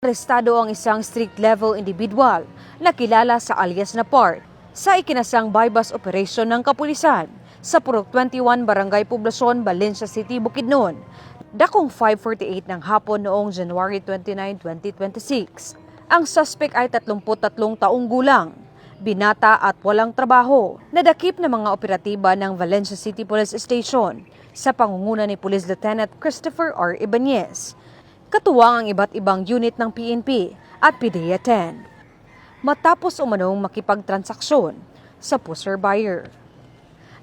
Arestado ang isang street-level individual na kilala sa alias na Part sa ikinasang bypass operation ng kapulisan sa Purok 21 Barangay Poblacion, Valencia City, Bukidnon, dakong 5:48 ng hapon noong January 29, 2026. Ang suspect ay 33 taong gulang, binata at walang trabaho, nadakip ng mga operatiba ng Valencia City Police Station sa pangunguna ni Police Lieutenant Christopher R. Ibanez. Katuwang ang iba't ibang unit ng PNP at PDEA 10. Matapos umanong makipagtransaksyon sa pusher buyer.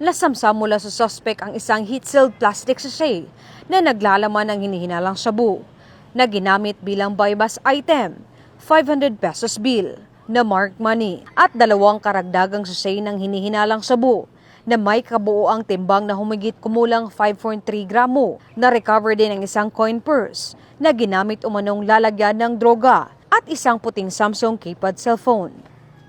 Nasamsam mula sa suspect ang isang heat-sealed plastic sachet na naglalaman ng hinihinalang shabu na ginamit bilang bypass item, 500 pesos bill na marked money at dalawang karagdagang sachet ng hinihinalang shabu na may kabuoang timbang na humigit kumulang 5.3 gramo na recover din ang isang coin purse na ginamit umanong lalagyan ng droga at isang puting Samsung keypad cellphone.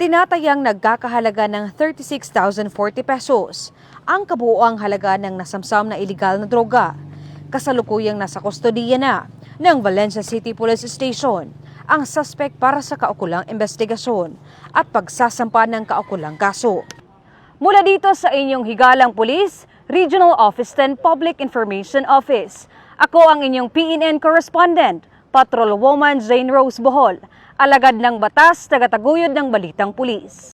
Tinatayang nagkakahalaga ng 36,040 pesos ang kabuoang halaga ng nasamsam na iligal na droga. Kasalukuyang nasa kustodiya na ng Valencia City Police Station ang suspect para sa kaukulang investigasyon at pagsasampa ng kaukulang kaso. Mula dito sa inyong higalang pulis, Regional Office 10 Public Information Office. Ako ang inyong PNN correspondent, Patrolwoman Jane Rose Bohol, alagad ng batas, tagataguyod ng balitang pulis.